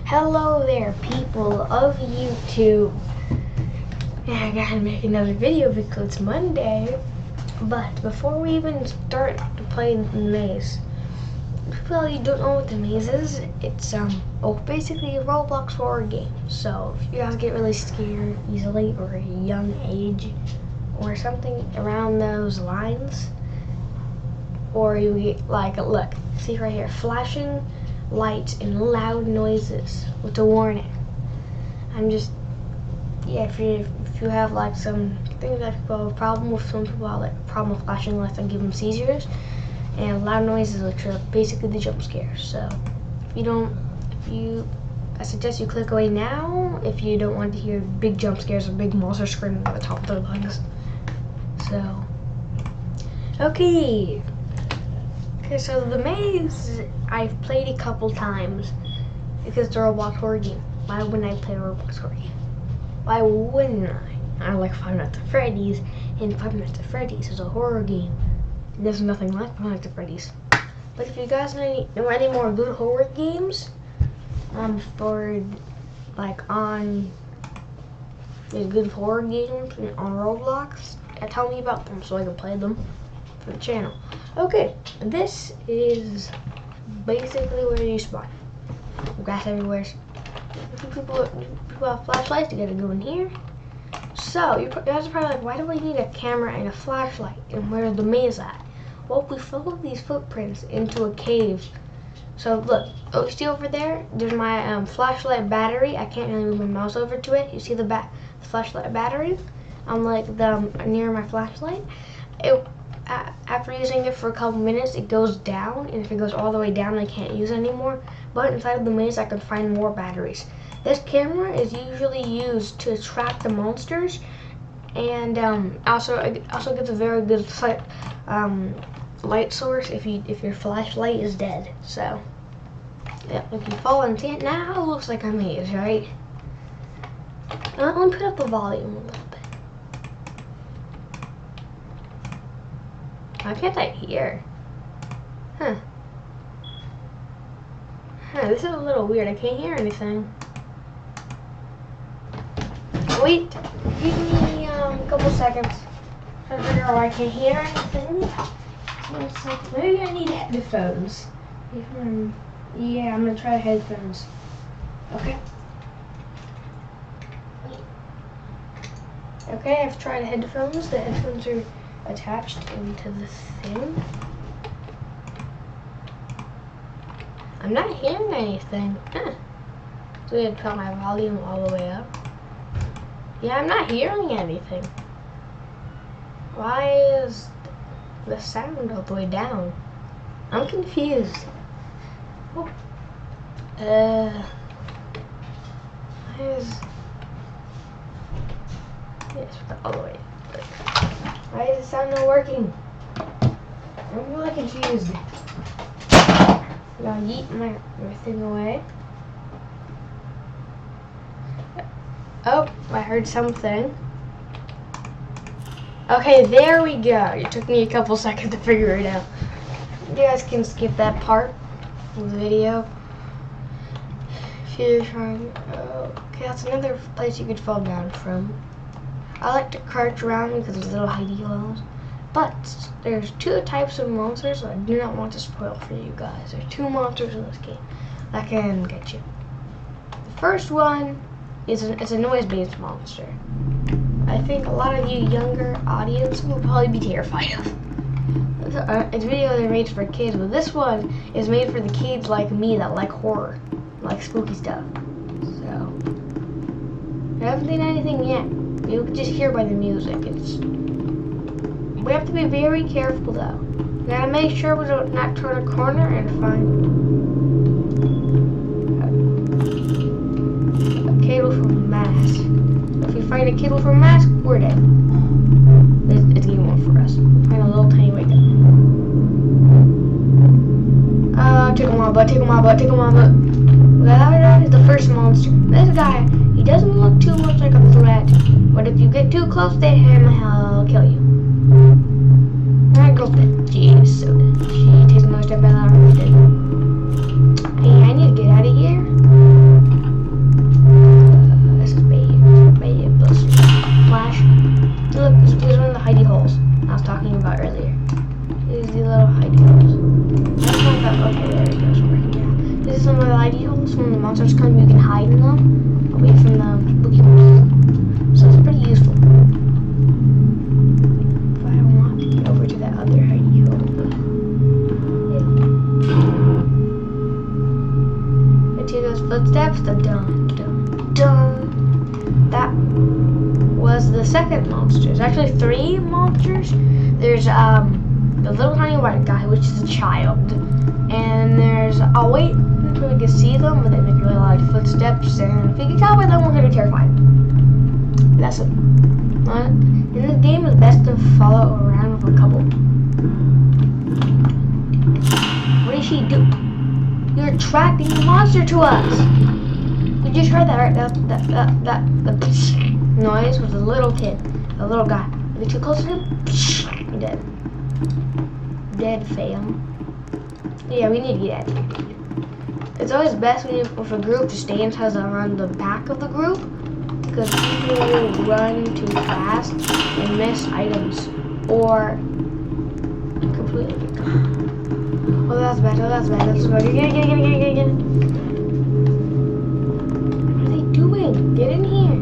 Hello there, people of YouTube. Yeah, I gotta make another video because it's Monday. But before we even start to play the maze, people you don't know what the maze is, it's basically a Roblox horror game. So if you guys get really scared easily or a young age or something around those lines, or you get like look, see right here, flashing lights and loud noises with a warning. If you have like some things that people have a problem with, some people have like a problem with flashing lights and give them seizures, and loud noises, which are basically the jump scares. So I suggest you click away now if you don't want to hear big jump scares or big monsters screaming at the top of their lungs. So okay, so the maze I've played a couple times because it's a Roblox horror game. Why wouldn't I play a Roblox horror game? Why wouldn't I? I like Five Nights at Freddy's, and Five Nights at Freddy's is a horror game. There's nothing like Five Nights at Freddy's. But if you guys know any more good horror games, good horror games on Roblox, tell me about them so I can play them for the channel. Okay, this is basically where you spawn. Grass everywhere. People have flashlights. You gotta go in here. So you guys are probably like, why do we need a camera and a flashlight? And where's the maze at? Well, we followed these footprints into a cave. So look, you see over there? There's my flashlight battery. I can't really move my mouse over to it. You see the flashlight battery? I'm like near my flashlight. After using it for a couple minutes, it goes down, and if it goes all the way down, I can't use it anymore. But inside of the maze, I can find more batteries. This camera is usually used to track the monsters, and also gives a very good light source if your flashlight is dead. So yeah, if you follow and see it now, it looks like a maze, right? Let me put up the volume a little bit. Why can't I hear? This is a little weird. I can't hear anything. Wait, give me a couple seconds to figure out why I can't hear anything. So it's like, maybe I need headphones. Yeah, I'm gonna try headphones. Okay. Okay, I've tried headphones. The headphones are attached into the thing. I'm not hearing anything. So I had to put my volume all the way up. Yeah, I'm not hearing anything. Why is the sound all the way down? I'm confused. Oh. Yes, all the way. Why is the sound not working? I'm really confused. I'll yeet my thing away. Oh, I heard something. Okay, there we go. It took me a couple seconds to figure it out. You guys can skip that part of the video. If you're trying, okay, that's another place you could fall down from. I like to crouch around because there's little hidey holes. But there's two types of monsters that I do not want to spoil for you guys. There's two monsters in this game that can get you. The first one is a noise-based monster. I think a lot of you younger audience will probably be terrified of. It's video they're made for kids, but this one is made for the kids like me that like horror, like spooky stuff. So I haven't seen anything yet. You can just hear by the music. We have to be very careful though. We gotta make sure we don't not turn a corner and find a cable from a mask. If we find a cable from a mask, we're dead. It's game over for us. Find a little tiny wake up. Take him on butt, take him on butt, take him on butt. That is the first monster. This guy, he doesn't look too much like a threat, but if you get too close to him, he'll kill you. That girl's dead. She is so dead. She takes another step out of her dead. Hey, I need to get out of here. the hidey holes when the monsters come. You can hide in them away from the spooky ones. So it's pretty useful. But I want to get over to that other hidey hole. Yeah. Into those footsteps. The dun dun dun. That was the second monster. There's actually 3 monsters. There's the little tiny white guy, which is a child, and there's, I'll wait until we can see them, but they make really loud footsteps, and if you can tell by them, we're gonna be terrified. That's it. In this game, it's best to follow around with a couple. What did she do? You're attracting the monster to us. You just heard that, right? That noise was a little kid, a little guy. You get too close to him, you're dead. Dead, fam. Yeah, we need to get out of here. It's always best when you're with a group to stay inside around the back of the group, because people will run too fast and miss items or completely get gone. Oh, that's bad. Oh, that's bad. That's bad. Get. What are they doing? Get in here.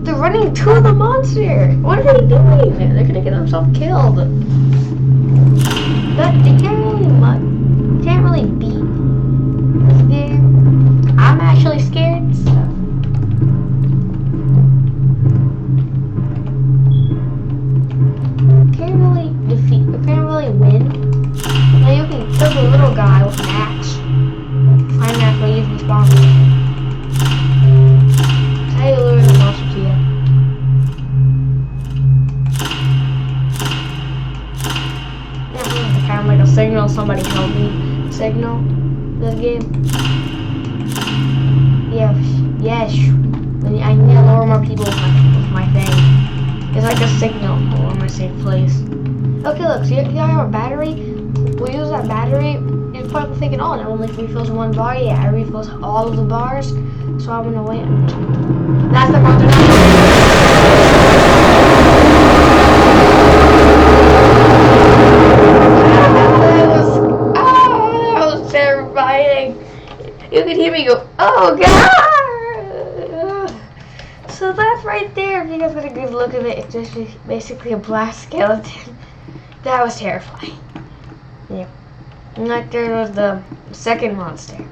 They're running to the monster. What are they doing? They're gonna get themselves killed. But they can't really beat this game. I'm actually scared, so. Can't really defeat, you can't really win. Now you can kill the little guy with an axe. Find that where you can spawn. That's how you lure the monster to you. Kind of like a signal, somebody help me signal this game. Yes. I need to lure more people with my thing. It's like a signal for my safe place. Okay, look, so you have a battery. We'll use that battery. You're probably thinking, oh, it only refills 1 bar. Yeah, it refills all of the bars. So I'm gonna wait. That's the monster. You can hear me go, oh god! So that's right there. If you guys get a good look at it, it's just basically a black skeleton. That was terrifying. Yeah. And right there was the second monster.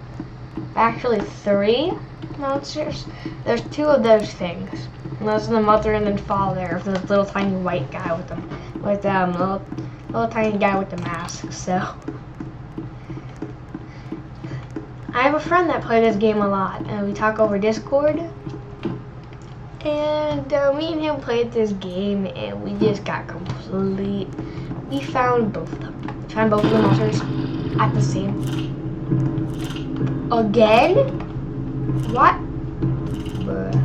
Actually 3 monsters. There's 2 of those things. And those are the mother and then father of the little tiny white guy with them, little tiny guy with the mask. So. I have a friend that plays this game a lot, and we talk over Discord, and me and him played this game, and we just got we found both of them. We found both of the monsters at the same again? What? Bruh.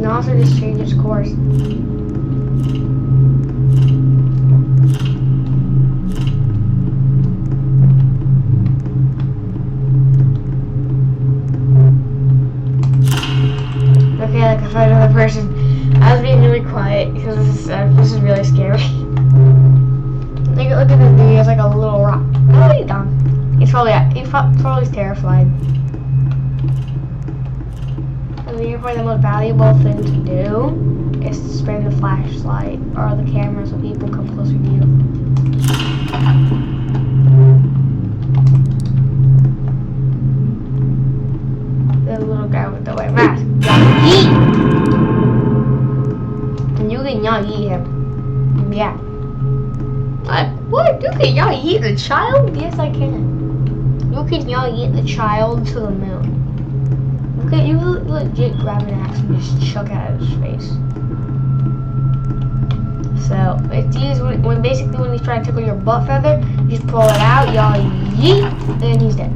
Also just change its course. Okay, like I found another person. I was being really quiet because this is really scary. Look at the dude, he has like a little rock. Oh, he's done. He's probably terrified. Probably the most valuable thing to do is to spin the flashlight or the camera so people come closer to you. The little guy with the white mask. Yeet! And you can y'all eat him. Yeah. What? You can y'all eat the child? Yes, I can. You can y'all eat the child to the moon. Okay, you legit grab an axe and just chuck it at his face. So it's used when basically when he's trying to tickle your butt feather, you just pull it out, y'all yeet, and he's dead.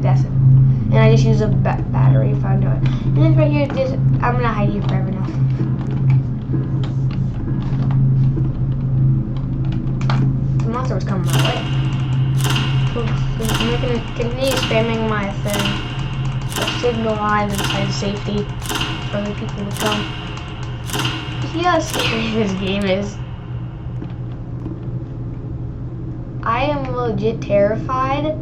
That's it. And I just use a battery if I know it. And then right here, I'm gonna hide you forever now. The monster was coming my way. I'm gonna continue spamming my thing. Signal live inside safety for other people to come. See how scary this game is? I am legit terrified.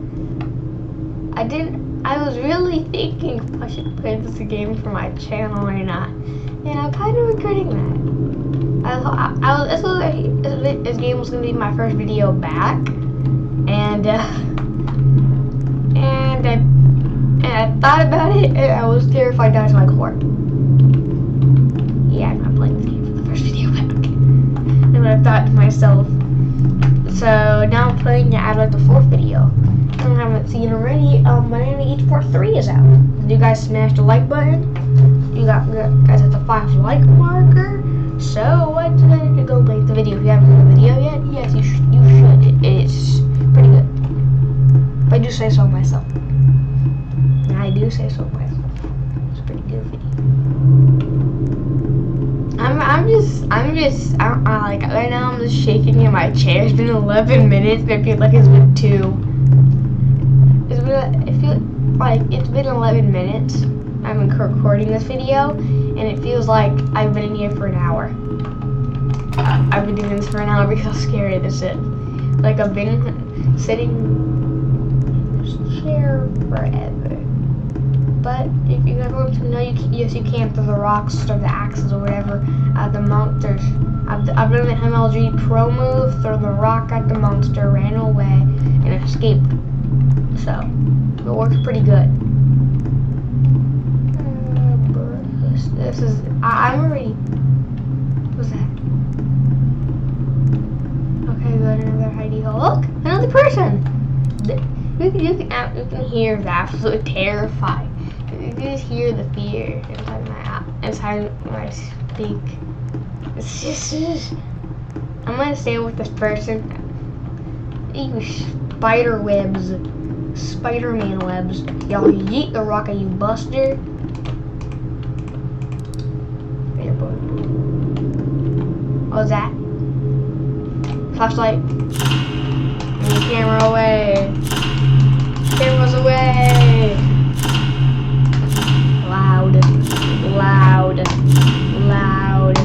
I was really thinking if I should play this game for my channel or not. And I'm kind of regretting that. This game was going to be my first video back. And I thought about it, and I was terrified that I was like, horror. Yeah, I'm not playing this game for the first video back. And I thought to myself, so now I'm playing it out of the fourth video. I haven't seen already, Banana Eats Part 3 is out. Did you guys smash the like button? You guys at the 5 like marker? So, what decided to go make the video? If you haven't seen the video yet, yes, you should. It's pretty good. If I do say so myself. And I do say so myself. It's a pretty good video. Like, right now I'm just shaking in my chair. It's been 11 minutes, but I feel like it's been 2. I feel like it's been 11 minutes. I'm recording this video, and it feels like I've been in here for an hour. I've been doing this for an hour because how scary this is. Like, I've been sitting in this chair forever. But if you guys want to know, yes, you can throw the rocks or the axes or whatever at the monsters. I've done the MLG pro move, throw the rock at the monster, ran away, and escaped. So, it works pretty good. This is, I'm already, what's that? Okay, good, another hidey hole. Look, another person! You can hear the absolute terrifying. You can just hear the fear inside my speak. It's just, I'm gonna stay with this person. You spider webs. Spider-Man webs. Y'all yeet the rock at you, buster. What was that? Flashlight. And the camera away. Camera's away. Loud. Loud. Loud.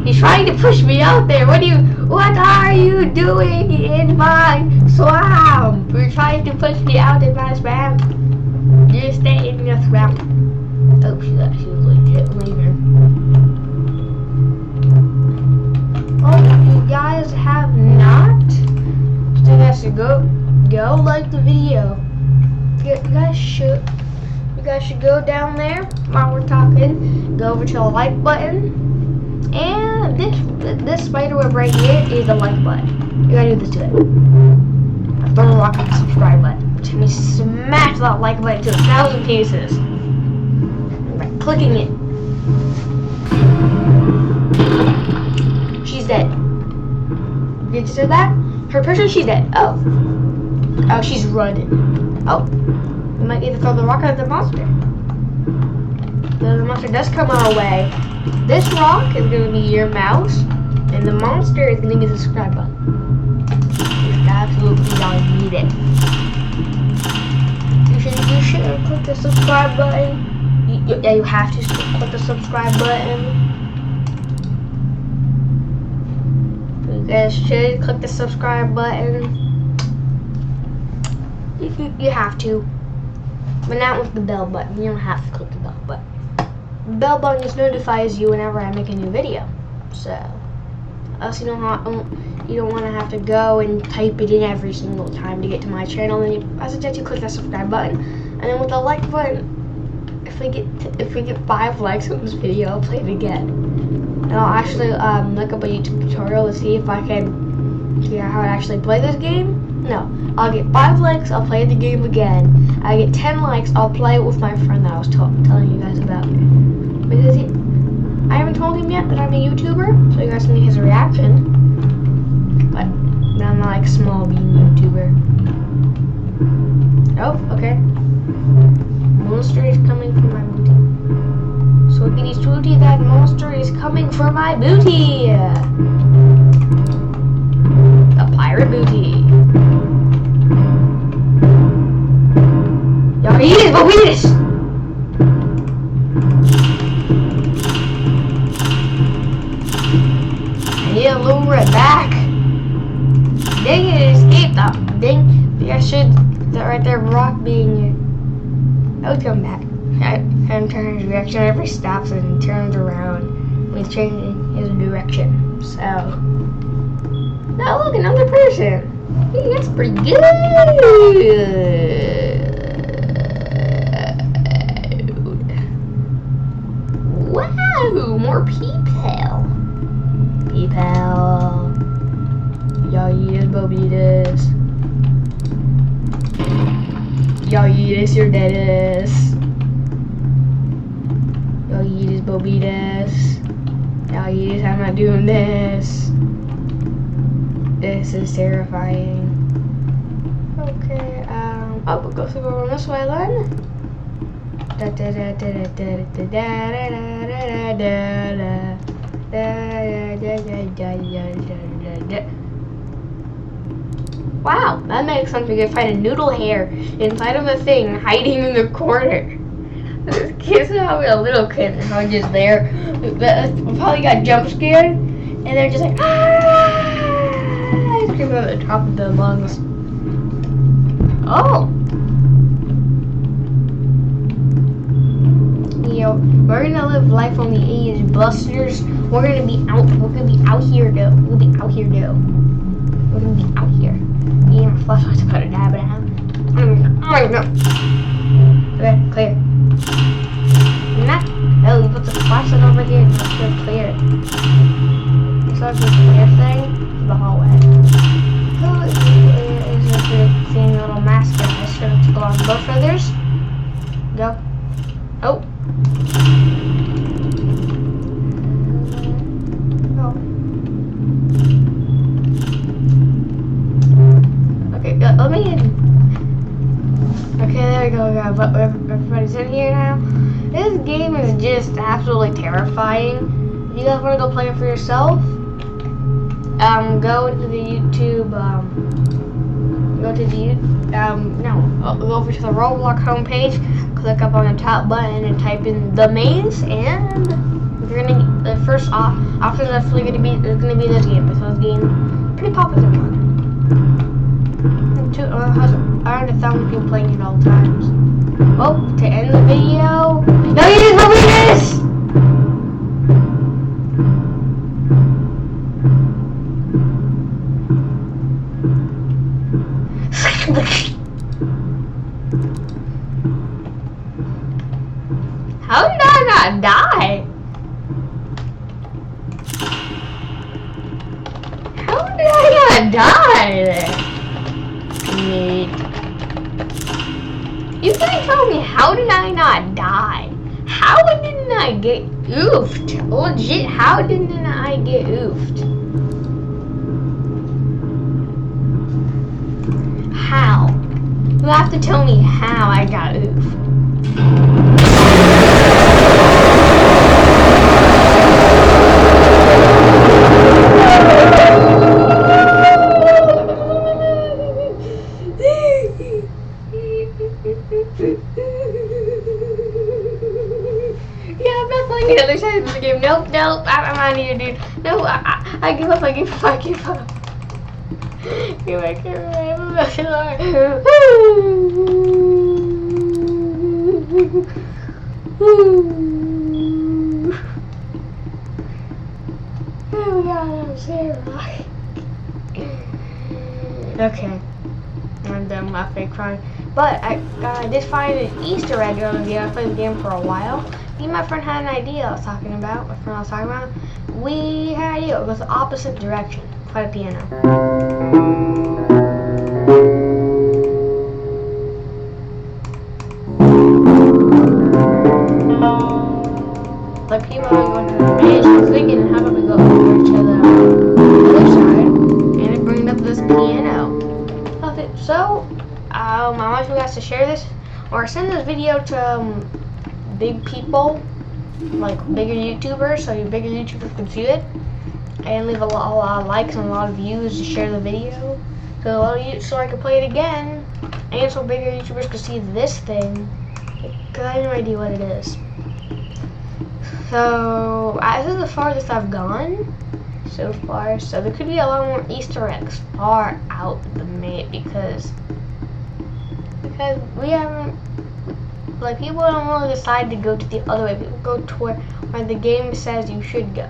He's trying to push me out there. What are you doing in my swamp? You're trying to push me out in my swamp. You stay in your swamp. Oh, she was legit leaving. Oh, you guys have not? So you guys should go like the video. You guys should go down there while we're talking. Go over to the like button. And this spider web right here is the like button. You gotta do this to it. I've thrown a rock on the subscribe button. Which means smash that like button to 1,000 pieces. By clicking it. She's dead. Did you see that? Her person, she's dead. Oh. Oh, she's running. Oh. We might need to throw the rock at the monster. The monster does come our way. This rock is going to be your mouse, and the monster is going to be the subscribe button. It's absolutely y'all need it. You should click the subscribe button. Yeah, you have to click the subscribe button. You guys should click the subscribe button. You have to. But not with the bell button. You don't have to click the bell button. The bell button just notifies you whenever I make a new video. So, else you don't want to have to go and type it in every single time to get to my channel. Then I suggest you click that subscribe button. And then with the like button, if we get 5 likes on this video, I'll play it again. And I'll actually look up a YouTube tutorial to see if I can figure out how to actually play this game. No, I'll get 5 likes, I'll play the game again. I get 10 likes, I'll play it with my friend that I was telling you guys about. Because I haven't told him yet that I'm a YouTuber, so you guys can get his reaction. But I'm not like small bean YouTuber. Oh, okay. Monster is coming for my booty. So it is truly that monster is coming for my booty. A pirate booty. Bobitas! I need to lure it back. Dang it, it escaped. Dang, maybe I should. That right there, rock being. I would come back. I'm turning his direction. Every stops and turns around. He's changing his direction. So. Now look, another person. Hey, that's pretty good. Wow, more people. People. Yayas, bobitas. Yayas, you're deadest. Yayas, bobitas. Yayas, I'm not doing this. This is terrifying. Okay, oh, we'll go around this way then. Wow, that makes sense. We can find a noodle hair inside of a thing hiding in the corner. This kid's probably a little kid and how just there. We probably got jump scared and they're just like, ah! Screaming at the top of their lungs. Oh! You know, we're gonna live life on the age busters. We're gonna be out here though. We'll be out here though. We're gonna be out here. Yeah, my flashlight's about to die, but I don't even know. Okay, clear. Oh, you put the flashlight over here and it's gonna clear it. So it's a clear thing. The hallway. Who is just seeing a little mask guy? Should have go on both feathers. Go. Oh. Oh. Okay, let me in. Okay, there we go. Everybody's in here now. This game is just absolutely terrifying. If you guys want to go play it for yourself, go to the YouTube, go over to the Roblox homepage, click up on the top button and type in the maze, and you're gonna the first option is definitely gonna be this game. Because this game pretty popular one. Has around 1,000 people playing it all the times. Oh, to end the video. No, you didn't believe this! How did I not die? How did I not die there? Neat. You can tell me, how did I not die? How didn't I get oofed? Legit, how didn't I get oofed? How? You have to tell me how I got oofed. The other side of the game. Nope, I'm out of here, dude. No, I give up, I give up. Give back here, I'm not sure. Oh god, I'm Sarah. Okay. I'm done with my fake crying. But I did find an Easter egg on the game. I played the game for a while. Me and my friend had an idea I was talking about. We had an idea. It was the opposite direction. Play the piano. Like people are going to the bridge. I was thinking, how about we go over to the other side and bring up this piano. Okay, so I want you guys to share this or send this video to big people, like bigger YouTubers, so your bigger YouTubers can see it, and leave a lot of likes and a lot of views to share the video, so I can play it again, and so bigger YouTubers can see this thing Because I have no idea what it is. So, this is the farthest I've gone so far. So, there could be a lot more Easter eggs far out the main because we haven't, like, people don't really decide to go to the other way. People go to where the game says you should go.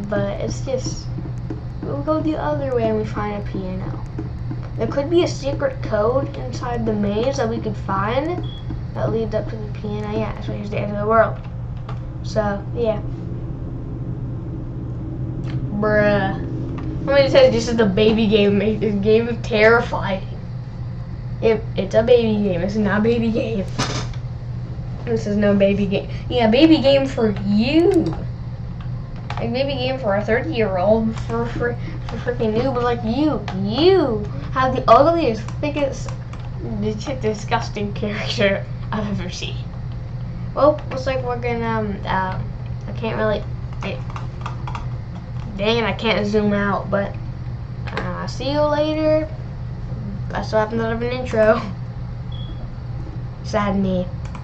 But it's just, we'll go the other way and we find a piano. There could be a secret code inside the maze that we could find that leads up to the piano. Yeah, so here's the end of the world. So, yeah. Bruh. Somebody says this is the baby game. This game is terrifying. It's a baby game. It's not a baby game. This is no baby game. Yeah, baby game for you. Like baby game for a 30-year-old, for freaking noob like you have the ugliest, thickest, disgusting character I've ever seen. Well, looks like we're gonna, I can't really, dang it, I can't zoom out, but, see you later. I still haven't done an intro. Sad me.